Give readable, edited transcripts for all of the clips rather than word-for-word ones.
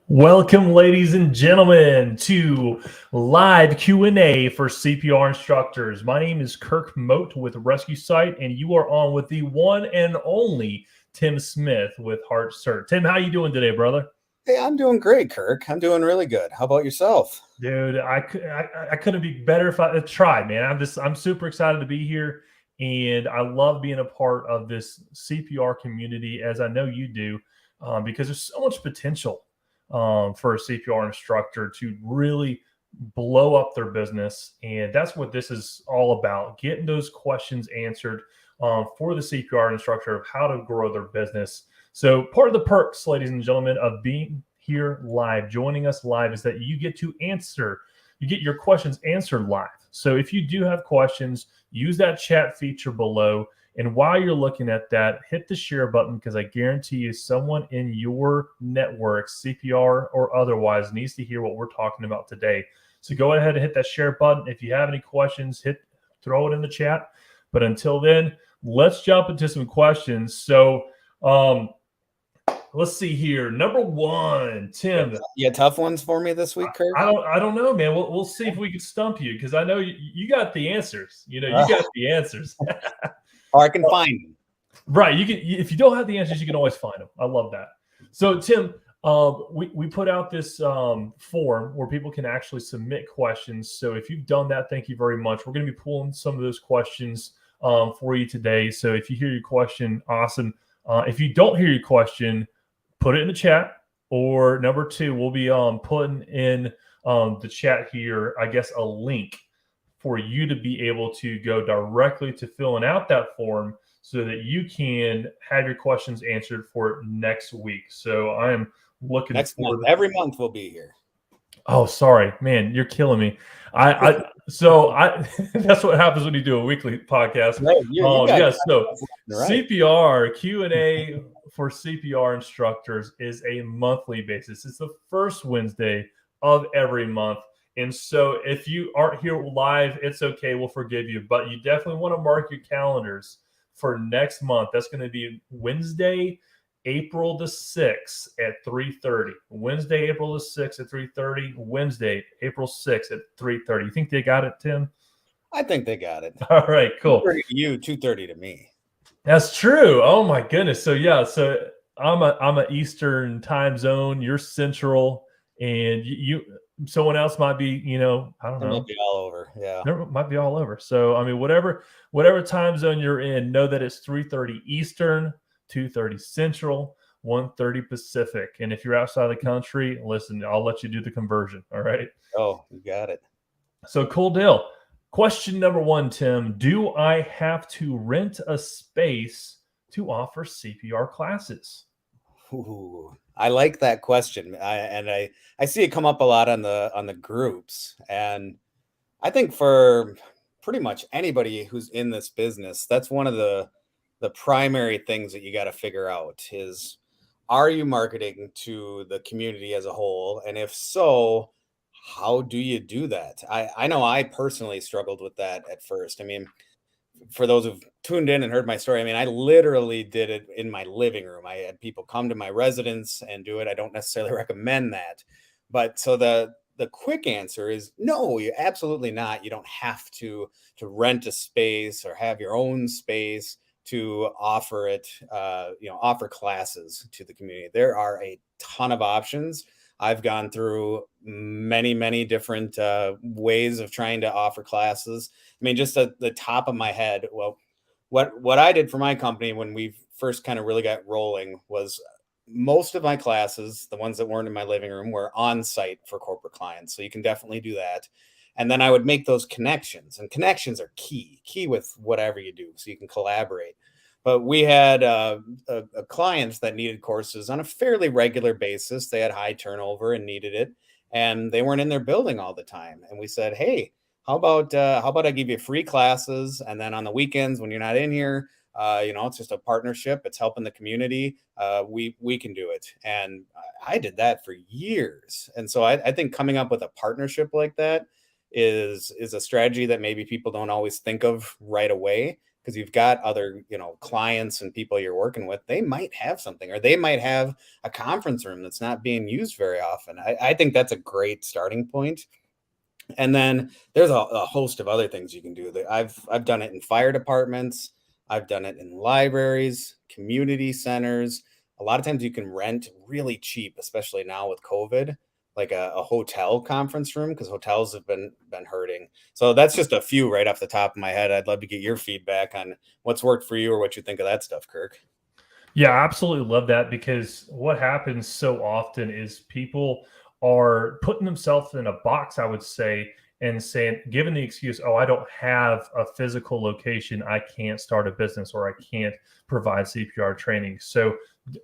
Welcome, ladies and gentlemen, to live Q&A for CPR instructors. My name is Kirk Mote with Rescue Site, and you are on with the one and only Tim Smith with Heart Cert. Tim, how you doing today, brother? Hey, I'm doing great, Kirk. I'm doing really good. How about yourself? Dude, I couldn't be better if I tried, man. I'm super excited to be here, and I love being a part of this CPR community, as I know you do, because there's so much potential for a CPR instructor to really blow up their business. And that's what this is all about, getting those questions answered for the CPR instructor of how to grow their business. So part of the perks, ladies and gentlemen, of being here live, joining us live, is that you get your questions answered live. So if you do have questions, use that chat feature below. And while you're looking at that, hit the share button, because I guarantee you someone in your network, CPR or otherwise, needs to hear what we're talking about today. So go ahead and hit that share button. If you have any questions, throw it in the chat. But until then, let's jump into some questions. So let's see here. Number one, Tim. Yeah, tough ones for me this week, Kirk? I don't know, man. We'll see if we can stump you, because I know you got the answers. You got the answers. Or I can find them. Right. You can, if you don't have the answers, you can always find them. I love that. So, Tim, we put out this form where people can actually submit questions. So if you've done that, thank you very much. We're going to be pulling some of those questions for you today. So if you hear your question, awesome. If you don't hear your question, put it in the chat. Or number two, we'll be putting in the chat here, I guess, a link for you to be able to go directly to filling out that form so that you can have your questions answered for next week. So I am looking next month. Every month we'll be here. Oh, sorry, man, you're killing me. So that's what happens when you do a weekly podcast. So CPR Q&A for CPR instructors is a monthly basis. It's the first Wednesday of every month. And so if you aren't here live, it's okay. We'll forgive you. But you definitely want to mark your calendars for next month. That's going to be Wednesday, April the 6th at 3:30. Wednesday, April the 6th at 3:30. Wednesday, April 6th at 3:30. You think they got it, Tim? I think they got it. All right, cool. 2:30 to you, 2:30 to me. That's true. Oh, my goodness. So, yeah. So I'm a Eastern time zone. You're Central. And someone else might be, I don't know. It might be all over. Yeah. It might be all over. So, I mean, whatever time zone you're in, know that it's 3:30 Eastern, 2:30 Central, 1:30 Pacific. And if you're outside the country, listen, I'll let you do the conversion. All right. Oh, you got it. So cool deal. Question number one, Tim. Do I have to rent a space to offer CPR classes? Ooh, I like that question. I see it come up a lot on the groups. And I think for pretty much anybody who's in this business, that's one of the primary things that you got to figure out is, are you marketing to the community as a whole? And if so, how do you do that? I know I personally struggled with that at first. I mean, for those who've tuned in and heard my story, I mean, I literally did it in my living room. I had people come to my residence and do it. I don't necessarily recommend that. But so the quick answer is no, you absolutely not. You don't have to rent a space or have your own space to offer it, offer classes to the community. There are a ton of options. I've gone through many, many different ways of trying to offer classes. I mean, just at the top of my head, well, what I did for my company when we first kind of really got rolling was most of my classes, the ones that weren't in my living room, were on site for corporate clients. So you can definitely do that. And then I would make those connections, and connections are key with whatever you do, so you can collaborate. But we had clients that needed courses on a fairly regular basis. They had high turnover and needed it, and they weren't in their building all the time. And we said, hey, how about I give you free classes, and then on the weekends when you're not in here, it's just a partnership. It's helping the community. We can do it. And I did that for years. And so I think coming up with a partnership like that is a strategy that maybe people don't always think of right away, because you've got other, clients and people you're working with. They might have something, or they might have a conference room that's not being used very often. I think that's a great starting point. And then there's a host of other things you can do. I've done it in fire departments. I've done it in libraries, community centers. A lot of times you can rent really cheap, especially now with COVID, like a hotel conference room, because hotels have been hurting. So that's just a few right off the top of my head. I'd love to get your feedback on what's worked for you or what you think of that stuff, Kirk. Yeah, I absolutely love that, because what happens so often is people are putting themselves in a box, I would say, and saying, given the excuse, oh, I don't have a physical location, I can't start a business, or I can't provide CPR training. So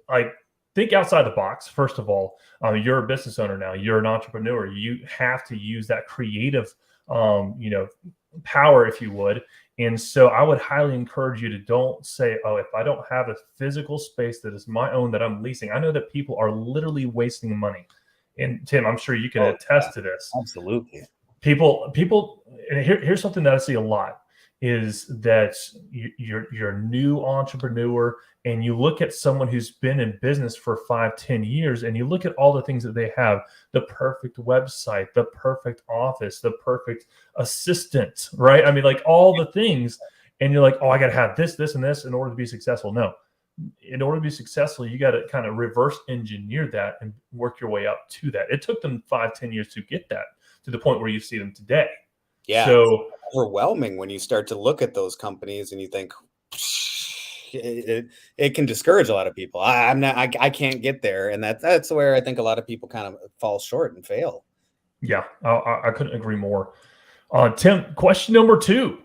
I think outside the box. First of all, you're a business owner now, you're an entrepreneur. You have to use that creative, power, if you would. And so I would highly encourage you to don't say, oh, if I don't have a physical space that is my own that I'm leasing. I know that people are literally wasting money. And Tim, I'm sure you can attest to this. Absolutely. People, and here's something that I see a lot, is that you're a new entrepreneur, and you look at someone who's been in business for 5-10 years, and you look at all the things that they have: the perfect website, the perfect office, the perfect assistant, right? I mean, like all the things. And you're like, oh, I got to have this, this, and this in order to be successful. No, in order to be successful, you got to kind of reverse engineer that and work your way up to that. It took them 5-10 years to get that to the point where you see them today. Yeah. So it's overwhelming when you start to look at those companies and you think it can discourage a lot of people. I can't get there. And that's where I think a lot of people kind of fall short and fail. yeah, I couldn't agree more. Tim, question number 2.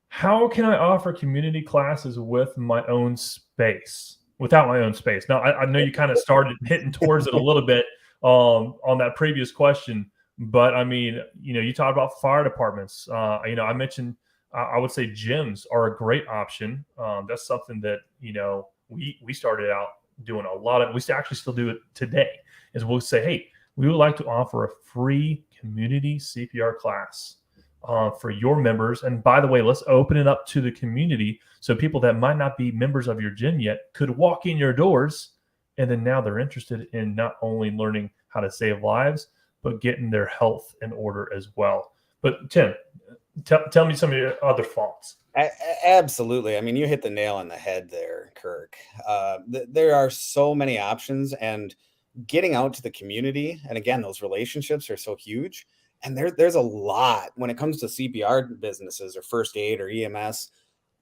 How can I offer community classes with my own space, without my own space? Now, I know you kind of started hitting towards it a little bit on that previous question, but I mean, you talked about fire departments. I mentioned, I would say gyms are a great option. That's something that, we started out doing a lot of. We actually still do it today. Is we'll say, hey, we would like to offer a free community CPR class for your members. And by the way, let's open it up to the community, so people that might not be members of your gym yet could walk in your doors, and then now they're interested in not only learning how to save lives, but getting their health in order as well. But Tim, tell me some of your other thoughts. Absolutely. I mean, you hit the nail on the head there, Kirk. There are so many options, and getting out to the community, and again, those relationships are so huge. And there's a lot when it comes to CPR businesses or first aid or EMS,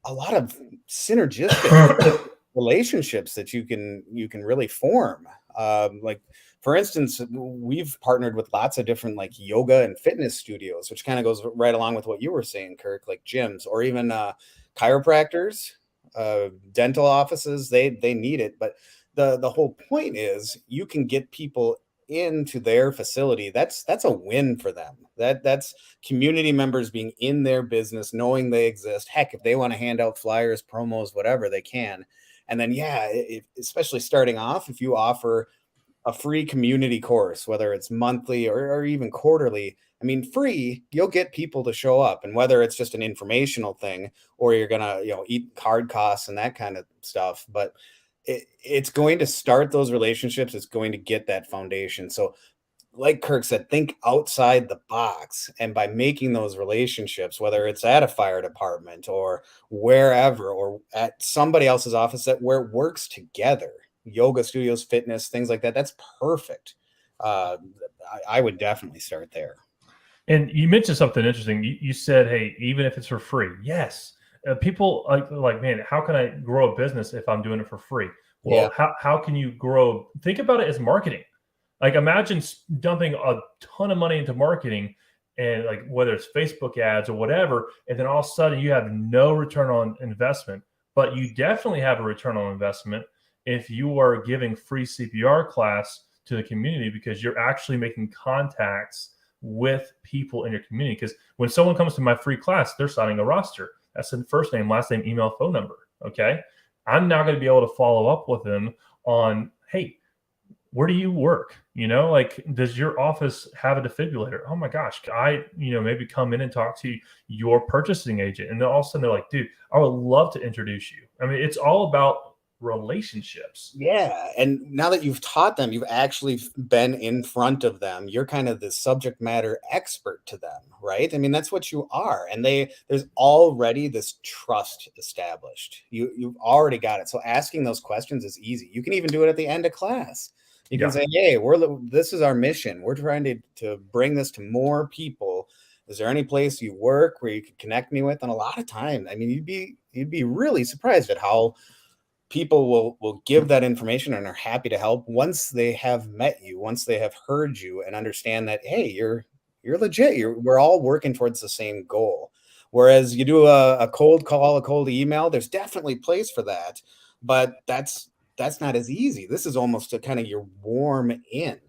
a lot of synergistic relationships that you can really form. Like, for instance, we've partnered with lots of different like yoga and fitness studios, which kind of goes right along with what you were saying, Kirk, like gyms, or even chiropractors, dental offices. They need it. But the whole point is you can get people into their facility. That's a win for them. That's community members being in their business, knowing they exist. Heck, if they want to hand out flyers, promos, whatever, they can. And then, especially starting off, if you offer a free community course, whether it's monthly or even quarterly, I mean, free, you'll get people to show up. And whether it's just an informational thing, or you're going to, eat card costs and that kind of stuff, but it's going to start those relationships. It's going to get that foundation. So like Kirk said, think outside the box. And by making those relationships, whether it's at a fire department or wherever, or at somebody else's office where it works together, yoga studios, fitness, things like that, that's perfect. I would definitely start there. And you mentioned something interesting. You said, hey, even if it's for free. Yes. People like, man, how can I grow a business if I'm doing it for free? Well, how can you grow? Think about it as marketing. Like, imagine dumping a ton of money into marketing and like whether it's Facebook ads or whatever, and then all of a sudden you have no return on investment, but you definitely have a return on investment if you are giving free CPR class to the community because you're actually making contacts with people in your community. Because when someone comes to my free class, they're signing a roster. That's the first name, last name, email, phone number. Okay. I'm now going to be able to follow up with them on, hey, where do you work? Like, does your office have a defibrillator? Oh my gosh, maybe come in and talk to your purchasing agent. And then all of a sudden they're like, dude, I would love to introduce you. I mean, it's all about relationships. Yeah. And now that you've taught them, you've actually been in front of them. You're kind of the subject matter expert to them, right? I mean, that's what you are. And there's already this trust established. You've already got it. So asking those questions is easy. You can even do it at the end of class. You can say, hey, this is our mission. We're trying to bring this to more people. Is there any place you work where you could connect me with? And a lot of time, I mean, you'd be really surprised at how people will give that information and are happy to help once they have met you, once they have heard you and understand that, hey, you're legit. We're all working towards the same goal. Whereas you do a cold call, a cold email, there's definitely place for that, but that's not as easy. This is almost a kind of your warm in.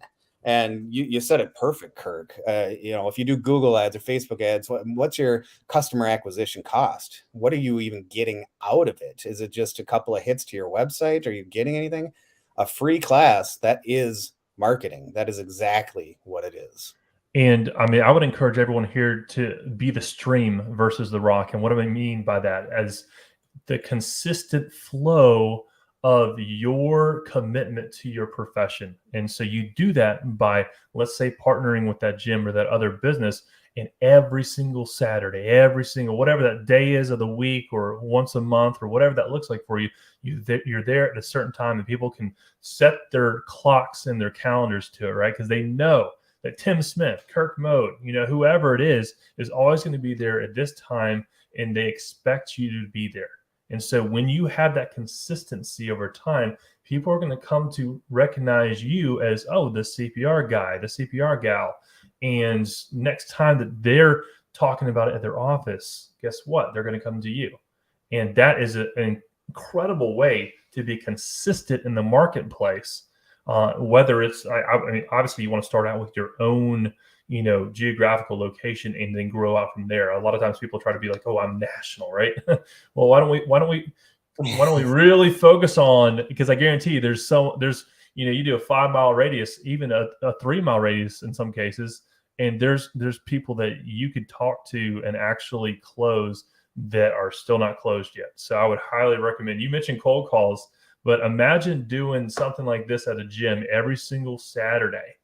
And you said it perfect, Kirk. If you do Google ads or Facebook ads, what's your customer acquisition cost? What are you even getting out of it? Is it just a couple of hits to your website? Are you getting anything? A free class, that is marketing. That is exactly what it is. And I mean, I would encourage everyone here to be the stream versus the rock. And what do I mean by that? As the consistent flow of your commitment to your profession. And so you do that by, let's say, partnering with that gym or that other business. And every single Saturday, every single whatever that day is of the week or once a month or whatever that looks like for you, you're there at a certain time and people can set their clocks and their calendars to it, right? Because they know that Tim Smith, Kirk Mote, whoever it is always going to be there at this time and they expect you to be there. And so when you have that consistency over time, people are going to come to recognize you as, oh, the CPR guy, the CPR gal. And next time that they're talking about it at their office, guess what? They're going to come to you. And that is an incredible way to be consistent in the marketplace. Whether it's, I mean, obviously you want to start out with your own, geographical location and then grow out from there. A lot of times people try to be like, oh, I'm national, right? Well, why don't we really focus on, because I guarantee you there's, you do a 5-mile radius, even a 3-mile radius in some cases. And there's people that you could talk to and actually close that are still not closed yet. So I would highly recommend, you mentioned cold calls, but imagine doing something like this at a gym every single Saturday.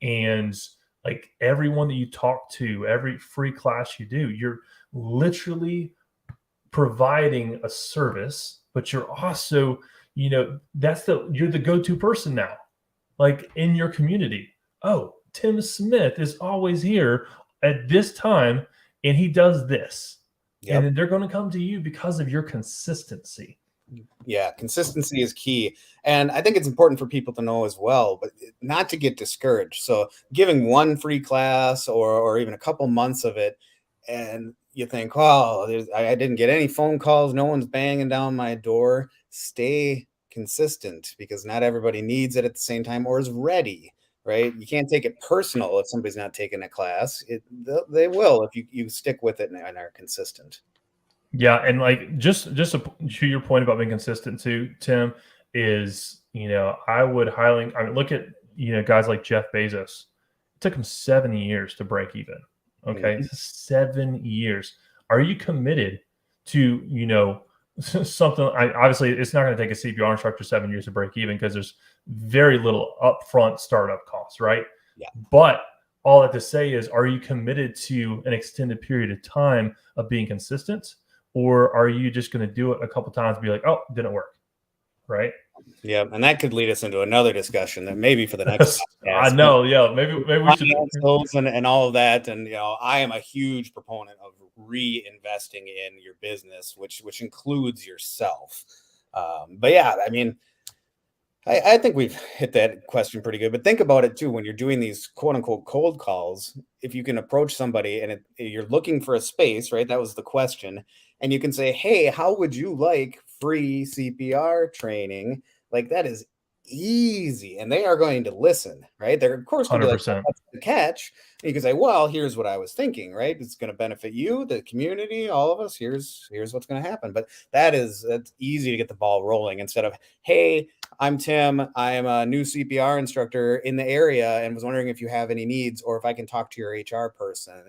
And like everyone that you talk to, every free class you do, you're literally providing a service, but you're also, you're the go-to person now, like in your community. Oh, Tim Smith is always here at this time and he does this. Yep. And then they're going to come to you because of your consistency. Yeah, consistency is key. And I think it's important for people to know as well, but not to get discouraged. So giving one free class or even a couple months of it, and you think, oh, I didn't get any phone calls. No one's banging down my door. Stay consistent because not everybody needs it at the same time or is ready, right? You can't take it personal if somebody's not taking a class. They will if you stick with it and are consistent. Yeah, and like just to your point about being consistent too, Tim, is I would look at guys like Jeff Bezos. It took him 7 years to break even. Okay, 7 years. Are you committed to something? Obviously, it's not going to take a CPR instructor 7 years to break even because there's very little upfront startup costs, right? Yeah. But all that to say is, are you committed to an extended period of time of being consistent? Or are you just going to do it a couple times and be like, oh, didn't work, right? Yeah, and that could lead us into another discussion that maybe for the next podcast. I know, yeah, maybe we should and all of that. And I am a huge proponent of reinvesting in your business, which includes yourself. But yeah, I mean, I think we've hit that question pretty good, but think about it too. When you're doing these quote unquote cold calls, if you can approach somebody and you're looking for a space, right? That was the question. And you can say, hey, how would you like free CPR training? Like that is easy. And they are going to listen, right? They're, of course, going to be like, well, 100%. what's the catch? And you can say, well, here's what I was thinking, right? It's going to benefit you, the community, all of us. Here's what's going to happen. But that's easy to get the ball rolling instead of, hey, I'm Tim. I am a new CPR instructor in the area and was wondering if you have any needs or if I can talk to your HR person.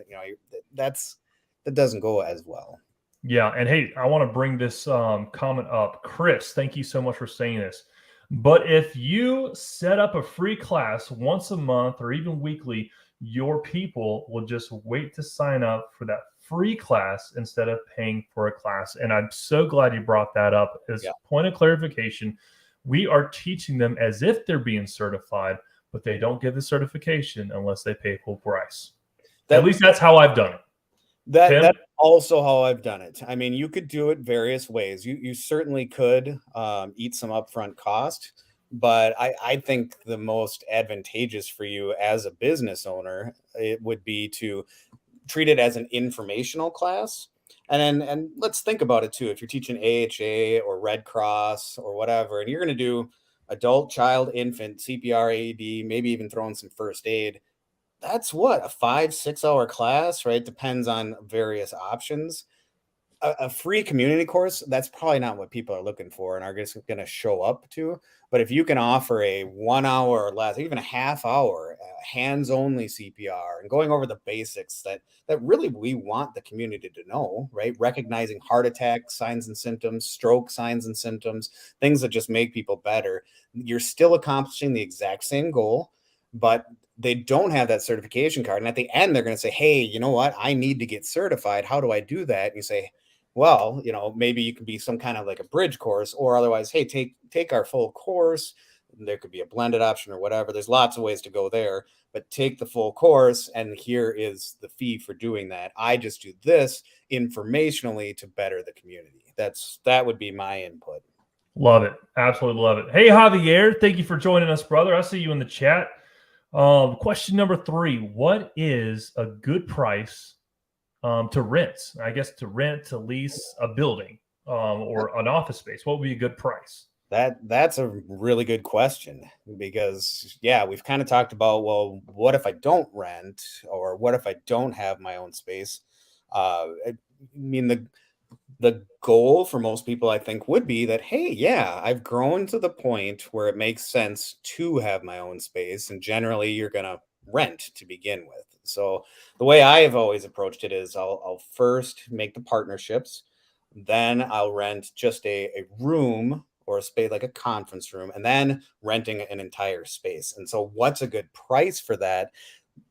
That doesn't go as well. Yeah. And hey, I want to bring this comment up. Chris, thank you so much for saying this. But if you set up a free class once a month or even weekly, your people will just wait to sign up for that free class instead of paying for a class. And I'm so glad you brought that up as Yeah. point of clarification. We are teaching them as if they're being certified, but they don't get the certification unless they pay full price. At least that's how I've done it. Tim? That's also how I've done it. I mean, you could do it various ways. You certainly could eat some upfront cost, but I think the most advantageous for you as a business owner, it would be to treat it as an informational class. And let's think about it too. If you're teaching AHA or Red Cross or whatever, and you're going to do adult, child, infant, CPR, AED, maybe even throw in some first aid, that's what, a 5, 6 hour class, right? Depends on various options. A free community course, that's probably not what people are looking for and are just going to show up to. But if you can offer a 1 hour or less, even a half hour, hands only CPR and going over the basics that really we want the community to know, right? Recognizing heart attack signs and symptoms, stroke signs and symptoms, things that just make people better. You're still accomplishing the exact same goal, but they don't have that certification card. And at the end, they're going to say, hey, you know what? I need to get certified. How do I do that? And you say, well, maybe you could be some kind of like a bridge course, or otherwise, hey, take our full course. There could be a blended option or whatever. There's lots of ways to go there, but take the full course. And here is the fee for doing that. I just do this informationally to better the community. That would be my input. Love it. Absolutely love it. Hey, Javier, thank you for joining us, brother. I see you in the chat. Question number 3. What is a good price to rent? I guess to lease a building or an office space. What would be a good price? That's a really good question because we've kind of talked about, well, what if I don't rent or what if I don't have my own space? I mean, the goal for most people, I think, would be that, hey, yeah, I've grown to the point where it makes sense to have my own space. And generally, you're going to rent to begin with. So the way I have always approached it is I'll first make the partnerships, then I'll rent just a room or a space like a conference room, and then renting an entire space. And so, what's a good price for that?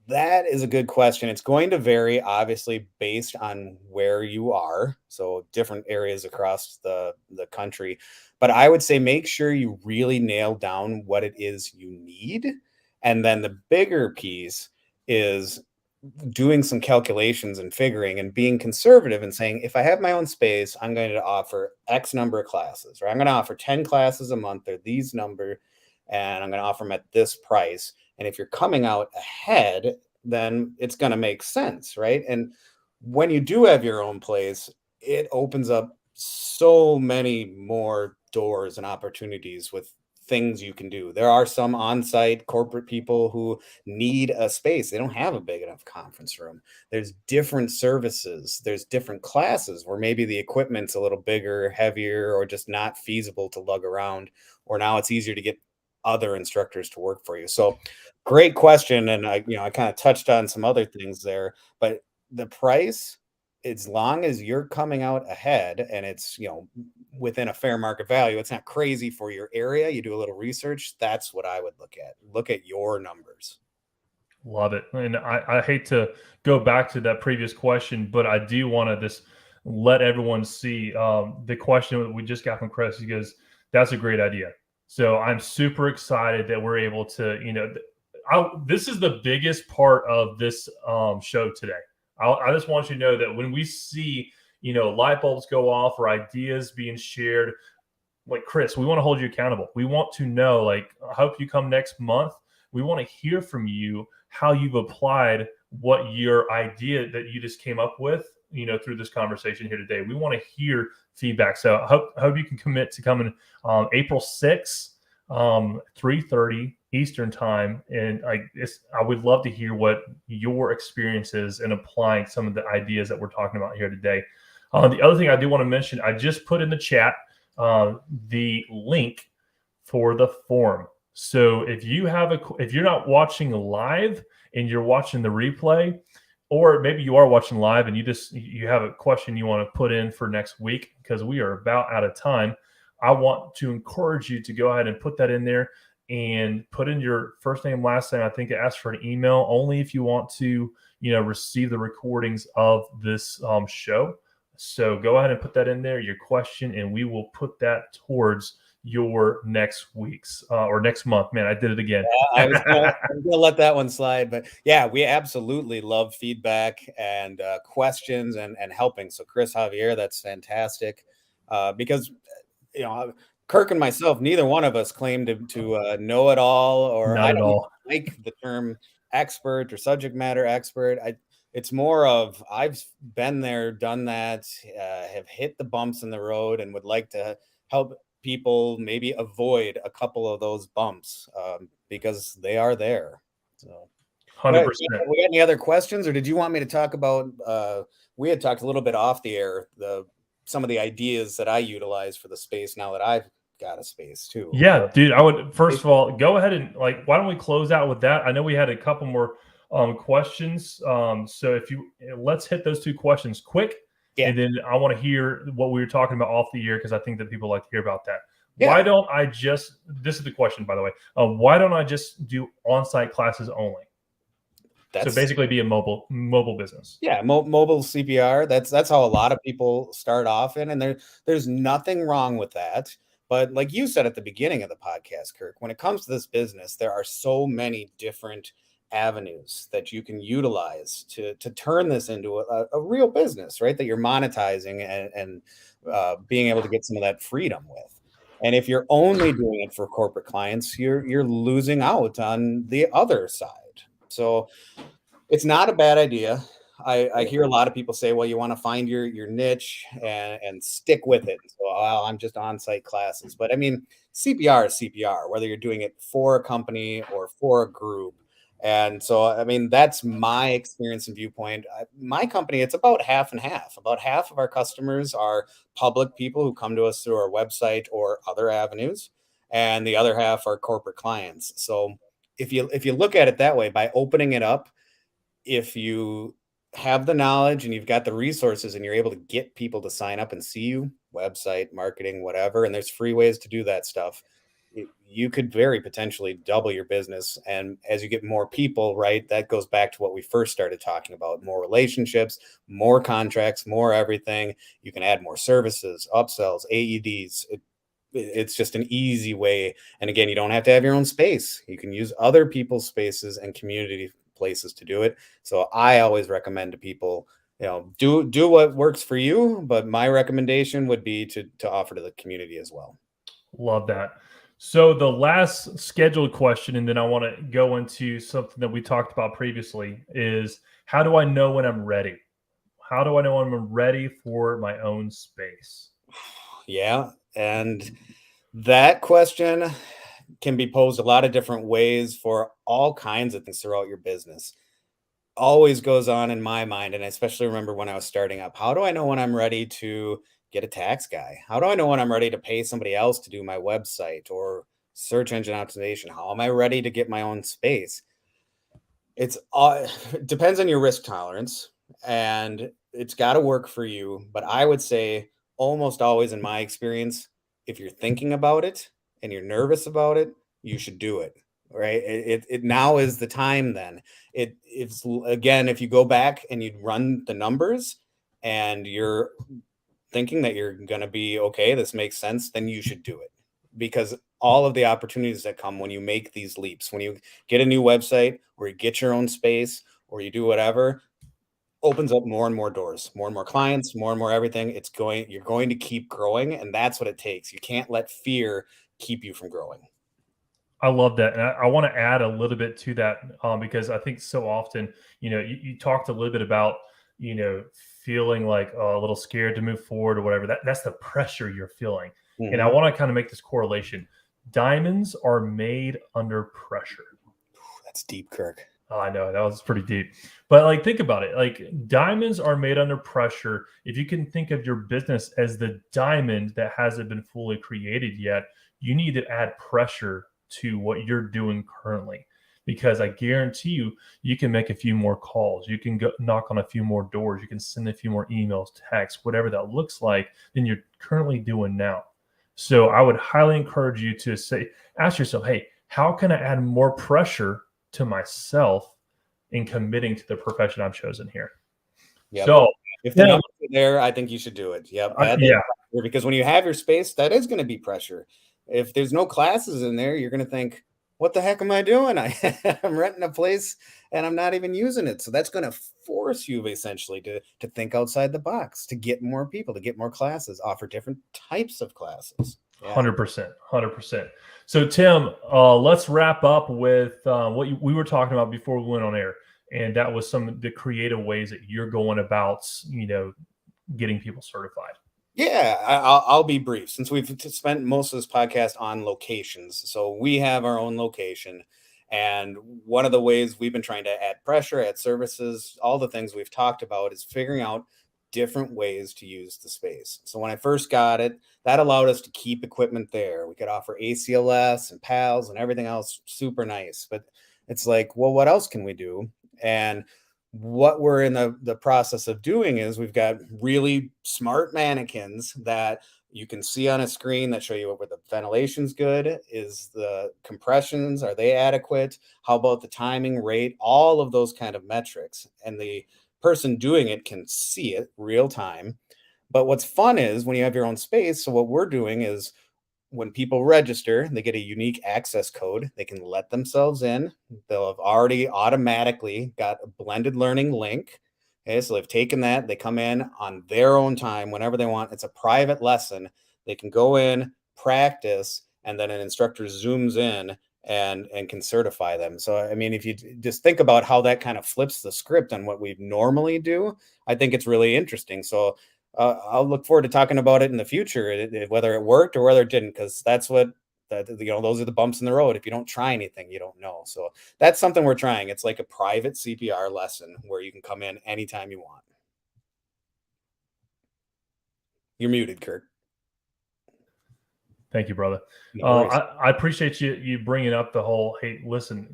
That is a good question. It's going to vary, obviously, based on where you are. So different areas across the country. But I would say make sure you really nail down what it is you need. And then the bigger piece is doing some calculations and figuring and being conservative and saying, if I have my own space, I'm going to offer X number of classes, or I'm going to offer 10 classes a month or these number, and I'm going to offer them at this price. And if you're coming out ahead, then it's going to make sense, right? And when you do have your own place, it opens up so many more doors and opportunities with things you can do. There are some on-site corporate people who need a space. They don't have a big enough conference room. There's different services. There's different classes where maybe the equipment's a little bigger, heavier, or just not feasible to lug around, or now it's easier to get other instructors to work for you. So great question. And I kind of touched on some other things there, but the price, as long as you're coming out ahead and it's, within a fair market value, it's not crazy for your area. You do a little research. That's what I would look at. Look at your numbers. Love it. And I hate to go back to that previous question, but I do want to just let everyone see the question that we just got from Chris. He goes, that's a great idea. So I'm super excited that we're able to, this is the biggest part of this show today. I just want you to know that when we see, light bulbs go off or ideas being shared, like Chris, we want to hold you accountable. We want to know, like, I hope you come next month. We want to hear from you how you've applied what your idea that you just came up with, through this conversation here today. We want to hear feedback. So I hope you can commit to coming April 6th, 3:30 Eastern time. And I would love to hear what your experience is in applying some of the ideas that we're talking about here today. The other thing I do want to mention, I just put in the chat the link for the form. So if you're not watching live and you're watching the replay, or maybe you are watching live and you have a question you want to put in for next week, because we are about out of time, I want to encourage you to go ahead and put that in there and put in your first name, last name. I think it asks for an email only if you want to, receive the recordings of this show. So go ahead and put that in there, your question, and we will put that towards your next week's or next month. Man, I did it again. I was gonna let that one slide, but yeah, we absolutely love feedback and questions and helping. So Chris, Javier, that's fantastic, because Kirk and myself, neither one of us claim to know it all, or Not I at don't all. like the term expert or subject matter expert. It's more of I've been there, done that, have hit the bumps in the road, and would like to help people maybe avoid a couple of those bumps because they are there. So, 100%. we got any other questions, or did you want me to talk about? We had talked a little bit off the air, some of the ideas that I utilize for the space now that I've got a space too. Yeah, dude, I would first of all go ahead and why don't we close out with that? I know we had a couple more questions. So let's hit those two questions quick. Yeah. And then I want to hear what we were talking about off the air, because I think that people like to hear about that. Yeah. Why don't I this is the question, by the way. Why don't I just do on-site classes only? So basically be a mobile business. Yeah, mobile CPR. That's how a lot of people start off in, and there's nothing wrong with that. But like you said at the beginning of the podcast, Kirk, when it comes to this business, there are so many different avenues that you can utilize to turn this into a real business, right? That you're monetizing and being able to get some of that freedom with. And if you're only doing it for corporate clients, you're losing out on the other side. So it's not a bad idea. I hear a lot of people say, well, you want to find your niche and stick with it. So I'm just on-site classes. But I mean, CPR is CPR, whether you're doing it for a company or for a group. And so, I mean, that's my experience and viewpoint. My company, it's about half and half. About half of our customers are public people who come to us through our website or other avenues, and the other half are corporate clients. So if you look at it that way, by opening it up, if you have the knowledge and you've got the resources and you're able to get people to sign up and see you, website, marketing, whatever, and there's free ways to do that stuff, you could very potentially double your business. And as you get more people, right, that goes back to what we first started talking about: more relationships, more contracts, more everything. You can add more services, upsells, AEDs. It's just an easy way. And again, you don't have to have your own space. You can use other people's spaces and community places to do it. So I always recommend to people, do what works for you, but my recommendation would be to offer to the community as well. Love that. So the last scheduled question, and then I want to go into something that we talked about previously, is how do I know when I'm ready? How do I know when I'm ready for my own space? Yeah, and that question can be posed a lot of different ways for all kinds of things throughout your business. Always goes on in my mind, and I especially remember when I was starting up. How do I know when I'm ready to get a tax guy? How do I know when I'm ready to pay somebody else to do my website or search engine optimization? How am I ready to get my own space? It depends on your risk tolerance, and it's got to work for you. But I would say almost always, in my experience, if you're thinking about it and you're nervous about it, you should do it. Right? It now is the time. Then it's again, if you go back and you run the numbers and you're thinking that you're going to be okay, this makes sense, then you should do it, because all of the opportunities that come when you make these leaps, when you get a new website or you get your own space or you do whatever, opens up more and more doors, more and more clients, more and more everything. You're going to keep growing, and that's what it takes. You can't let fear keep you from growing. I love that. And I want to add a little bit to that because I think so often, you talked a little bit about, feeling like a little scared to move forward or whatever. That's the pressure you're feeling. And I want to kind of make this correlation. Diamonds are made under pressure. That's deep, Kirk. Oh, I know that was pretty deep, but like, think about it. Like, diamonds are made under pressure. If you can think of your business as the diamond that hasn't been fully created yet, you need to add pressure to what you're doing currently, because I guarantee you can make a few more calls. You can go knock on a few more doors. You can send a few more emails, texts, whatever that looks like, than you're currently doing now. So I would highly encourage you to ask yourself, hey, how can I add more pressure to myself in committing to the profession I've chosen here? Yep. So if the numbers are there, I think you should do it. Yep. Yeah. Because when you have your space, that is going to be pressure. If there's no classes in there, you're going to think, what the heck am I doing? I'm renting a place and I'm not even using it. So that's going to force you essentially to think outside the box, to get more people, to get more classes, offer different types of classes. 100%. So Tim, let's wrap up with what we were talking about before we went on air, and that was some of the creative ways that you're going about, getting people certified. Yeah, I'll be brief since we've spent most of this podcast on locations. So we have our own location, and one of the ways we've been trying to add pressure, add services, all the things we've talked about is figuring out different ways to use the space. So when I first got it, that allowed us to keep equipment there. We could offer ACLS and PALs and everything else, super nice. But it's like, well, what else can we do? And what we're in the process of doing is we've got really smart mannequins that you can see on a screen that show you whether the ventilation's good, is the compressions, are they adequate, how about the timing, rate, all of those kind of metrics. And the person doing it can see it real time. But what's fun is when you have your own space, so what we're doing is when people register, they get a unique access code. They can let themselves in. They'll have already automatically got a blended learning link. Okay, so they've taken that. They come in on their own time whenever they want. It's a private lesson. They can go in, practice, and then an instructor zooms in and can certify them. So, I mean, if you just think about how that kind of flips the script on what we normally do, I think it's really interesting. So I'll look forward to talking about it in the future, whether it worked or whether it didn't, because that's what those are the bumps in the road. If you don't try anything, you don't know. So that's something we're trying. It's like a private CPR lesson where you can come in anytime you want. You're muted, Kirk. Thank you, brother. No I appreciate you bringing up the whole, hey, listen,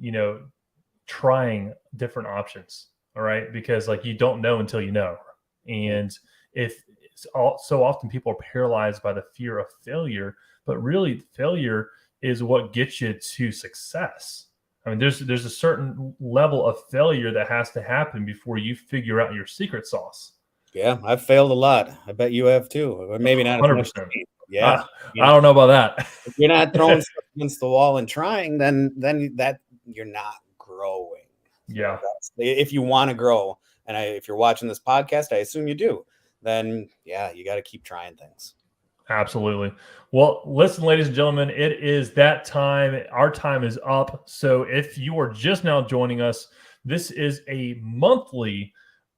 trying different options. All right. Because like, you don't know until you know. And so often people are paralyzed by the fear of failure, but really failure is what gets you to success. I mean, there's a certain level of failure that has to happen before you figure out your secret sauce. Yeah, I've failed a lot. I bet you have too. Or maybe not 100%. Yeah. I don't know about that. If you're not throwing stuff against the wall and trying, then that you're not growing. Yeah. If you want to grow, and if you're watching this podcast, I assume you do, then yeah, you got to keep trying things. Absolutely. Well, listen, ladies and gentlemen, it is that time. Our time is up. So if you are just now joining us, this is a monthly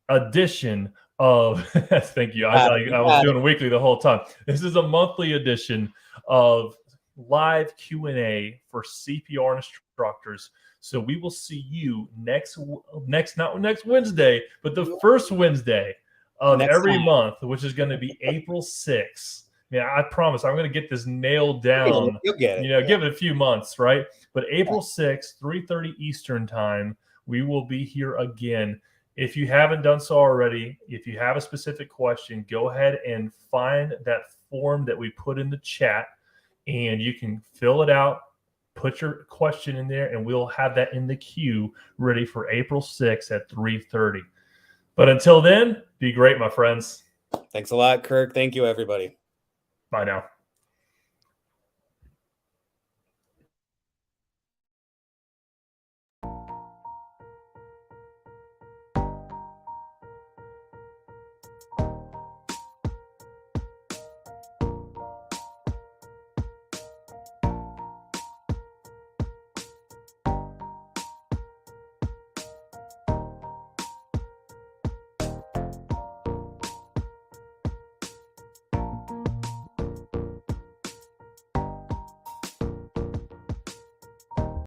edition of thank you. I was doing weekly the whole time. This is a monthly edition of live Q&A for CPR instructors. So we will see you not next Wednesday, but the first Wednesday of every month, which is going to be April 6th. Yeah, I promise I'm going to get this nailed down. You'll get it. Give it a few months, right? But April 6th, 3:30 Eastern time, we will be here again. If you haven't done so already, if you have a specific question, go ahead and find that form that we put in the chat, and you can fill it out, put your question in there, and we'll have that in the queue ready for April 6th at 3:30. But until then, be great, my friends. Thanks a lot, Kirk. Thank you, everybody. Bye now.